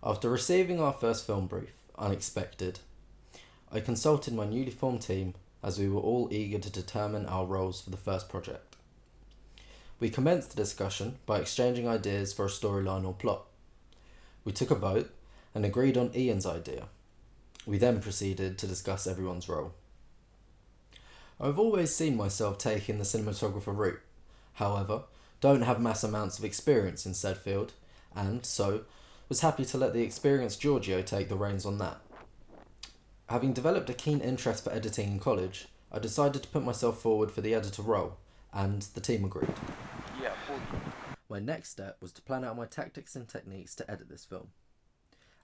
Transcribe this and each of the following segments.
After receiving our first film brief, unexpected, I consulted my newly formed team as we were all eager to determine our roles for the first project. We commenced the discussion by exchanging ideas for a storyline or plot. We took a vote and agreed on Ian's idea. We then proceeded to discuss everyone's role. I've always seen myself taking the cinematographer route, however, don't have mass amounts of experience in said field, and so was happy to let the experienced Giorgio take the reins on that. Having developed a keen interest for editing in college, I decided to put myself forward for the editor role, and the team agreed. Yeah. My next step was to plan out my tactics and techniques to edit this film.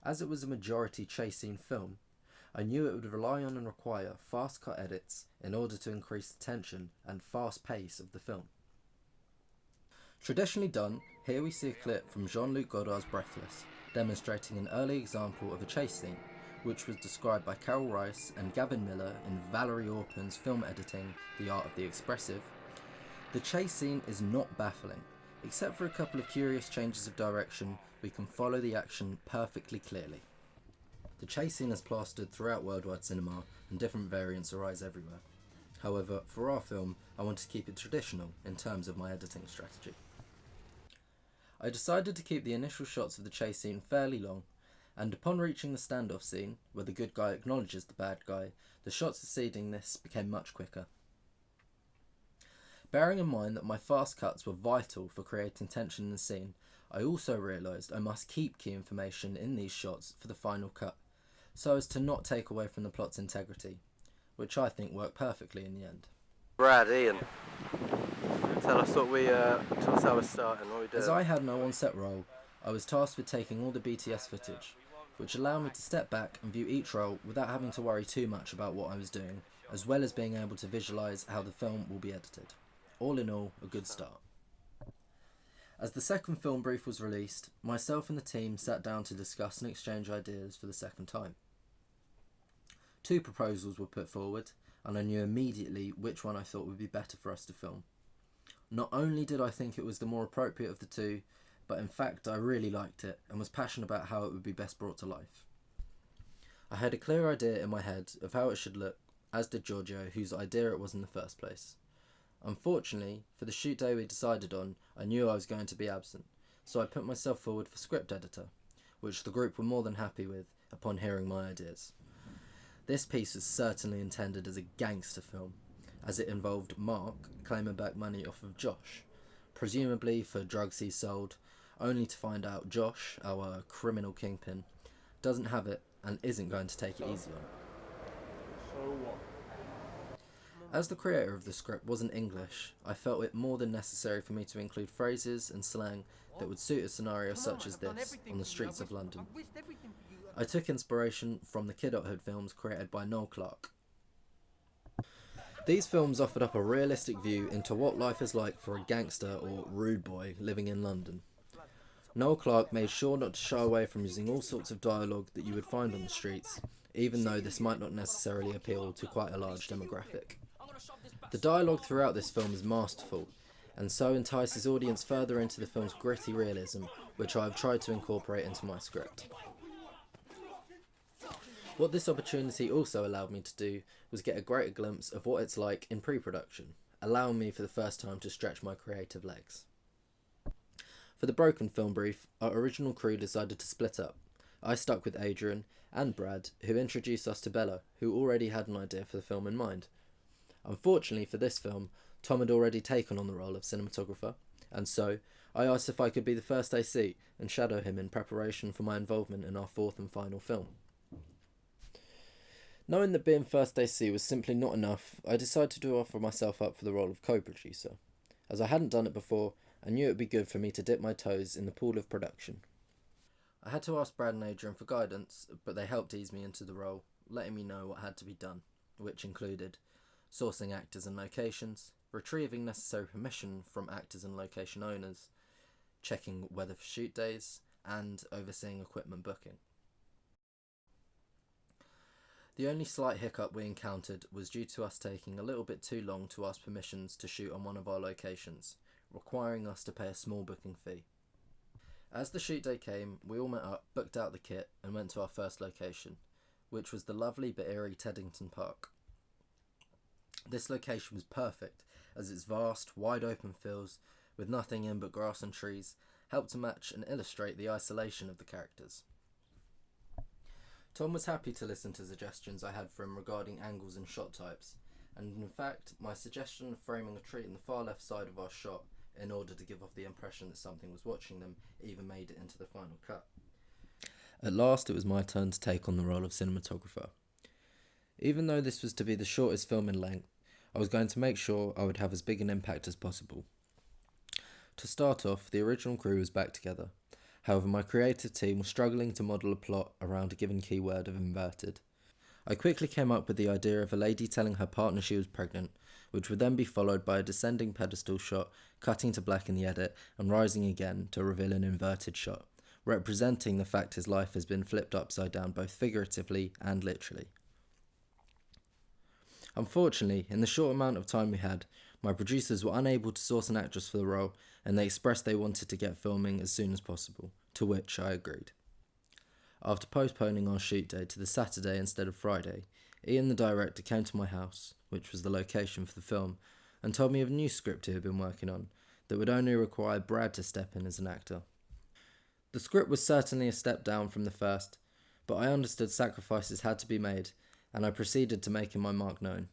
As it was a majority chase scene film, I knew it would rely on and require fast cut edits in order to increase the tension and fast pace of the film. Traditionally done, here we see a clip from Jean-Luc Godard's Breathless, demonstrating an early example of a chase scene, which was described by Carol Rice and Gavin Miller in Valerie Orpin's film editing, The Art of the Expressive. The chase scene is not baffling. Except for a couple of curious changes of direction, we can follow the action perfectly clearly. The chase scene is plastered throughout worldwide cinema, and different variants arise everywhere. However, for our film, I wanted to keep it traditional in terms of my editing strategy. I decided to keep the initial shots of the chase scene fairly long, and upon reaching the standoff scene, where the good guy acknowledges the bad guy, the shots succeeding this became much quicker. Bearing in mind that my fast cuts were vital for creating tension in the scene, I also realised I must keep key information in these shots for the final cut, so as to not take away from the plot's integrity, which I think worked perfectly in the end. Brad, Ian, tell us how we're starting, what we doing. As I had no on-set role, I was tasked with taking all the BTS footage, which allowed me to step back and view each role without having to worry too much about what I was doing, as well as being able to visualise how the film will be edited. All in all, a good start. As the second film brief was released, myself and the team sat down to discuss and exchange ideas for the second time. 2 proposals were put forward, and I knew immediately which one I thought would be better for us to film. Not only did I think it was the more appropriate of the 2, but in fact I really liked it and was passionate about how it would be best brought to life. I had a clear idea in my head of how it should look, as did Giorgio, whose idea it was in the first place. Unfortunately, for the shoot day we decided on, I knew I was going to be absent, so I put myself forward for script editor, which the group were more than happy with upon hearing my ideas. This piece was certainly intended as a gangster film, as it involved Mark claiming back money off of Josh, presumably for drugs he sold, only to find out Josh, our criminal kingpin, doesn't have it and isn't going to take it easy on it. So what? As the creator of the script wasn't English, I felt it more than necessary for me to include phrases and slang that would suit a scenario such as this on the streets of London. I took inspiration from the Kidulthood films created by Noel Clarke. These films offered up a realistic view into what life is like for a gangster or rude boy living in London. Noel Clarke made sure not to shy away from using all sorts of dialogue that you would find on the streets, even though this might not necessarily appeal to quite a large demographic. The dialogue throughout this film is masterful, and so entices audience further into the film's gritty realism, which I have tried to incorporate into my script. What this opportunity also allowed me to do was get a greater glimpse of what it's like in pre-production, allowing me for the first time to stretch my creative legs. For the broken film brief, our original crew decided to split up. I stuck with Adrian and Brad, who introduced us to Bella, who already had an idea for the film in mind. Unfortunately for this film, Tom had already taken on the role of cinematographer, and so I asked if I could be the first AC and shadow him in preparation for my involvement in our 4th and final film. Knowing that being first AC was simply not enough, I decided to offer myself up for the role of co-producer. As I hadn't done it before, I knew it would be good for me to dip my toes in the pool of production. I had to ask Brad and Adrian for guidance, but they helped ease me into the role, letting me know what had to be done, which included sourcing actors and locations, retrieving necessary permission from actors and location owners, checking weather for shoot days, and overseeing equipment booking. The only slight hiccup we encountered was due to us taking a little bit too long to ask permissions to shoot on one of our locations, requiring us to pay a small booking fee. As the shoot day came, we all met up, booked out the kit, and went to our first location, which was the lovely but eerie Teddington Park. This location was perfect, as its vast, wide open fields, with nothing in but grass and trees, helped to match and illustrate the isolation of the characters. Tom was happy to listen to suggestions I had for him regarding angles and shot types, and in fact, my suggestion of framing a tree in the far left side of our shot, in order to give off the impression that something was watching them, even made it into the final cut. At last, it was my turn to take on the role of cinematographer. Even though this was to be the shortest film in length, I was going to make sure I would have as big an impact as possible. To start off, the original crew was back together. However, my creative team was struggling to model a plot around a given keyword of inverted. I quickly came up with the idea of a lady telling her partner she was pregnant, which would then be followed by a descending pedestal shot, cutting to black in the edit, and rising again to reveal an inverted shot, representing the fact his life has been flipped upside down both figuratively and literally. Unfortunately, in the short amount of time we had, my producers were unable to source an actress for the role, and they expressed they wanted to get filming as soon as possible, to which I agreed. After postponing our shoot day to the Saturday instead of Friday, Ian the director came to my house, which was the location for the film, and told me of a new script he had been working on that would only require Brad to step in as an actor. The script was certainly a step down from the first, but I understood sacrifices had to be made, and I proceeded to making my mark known.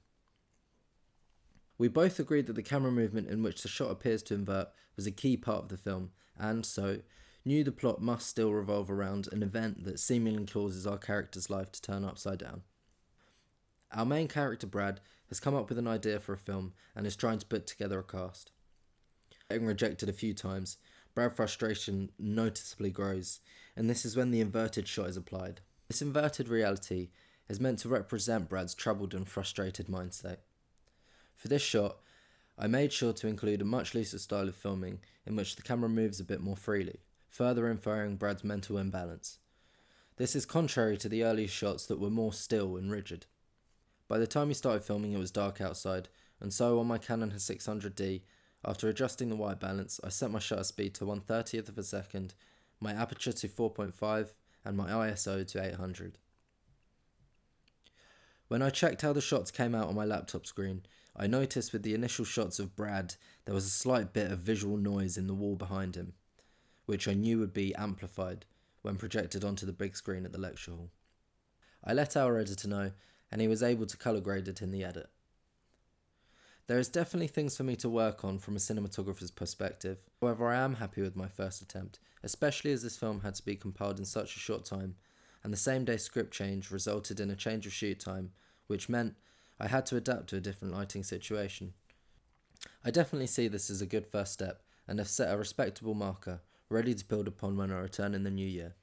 We both agreed that the camera movement in which the shot appears to invert was a key part of the film, and so knew the plot must still revolve around an event that seemingly causes our character's life to turn upside down. Our main character, Brad, has come up with an idea for a film and is trying to put together a cast. Getting rejected a few times, Brad's frustration noticeably grows, and this is when the inverted shot is applied. This inverted reality is meant to represent Brad's troubled and frustrated mindset. For this shot, I made sure to include a much looser style of filming in which the camera moves a bit more freely, further inferring Brad's mental imbalance. This is contrary to the earlier shots that were more still and rigid. By the time we started filming, it was dark outside, and so on my Canon 600D, after adjusting the white balance, I set my shutter speed to 1/30th of a second, my aperture to 4.5, and my ISO to 800. When I checked how the shots came out on my laptop screen, I noticed with the initial shots of Brad, there was a slight bit of visual noise in the wall behind him, which I knew would be amplified when projected onto the big screen at the lecture hall. I let our editor know, and he was able to colour grade it in the edit. There is definitely things for me to work on from a cinematographer's perspective, however I am happy with my first attempt, especially as this film had to be compiled in such a short time, and the same day script change resulted in a change of shoot time, which meant I had to adapt to a different lighting situation. I definitely see this as a good first step, and have set a respectable marker, ready to build upon when I return in the new year.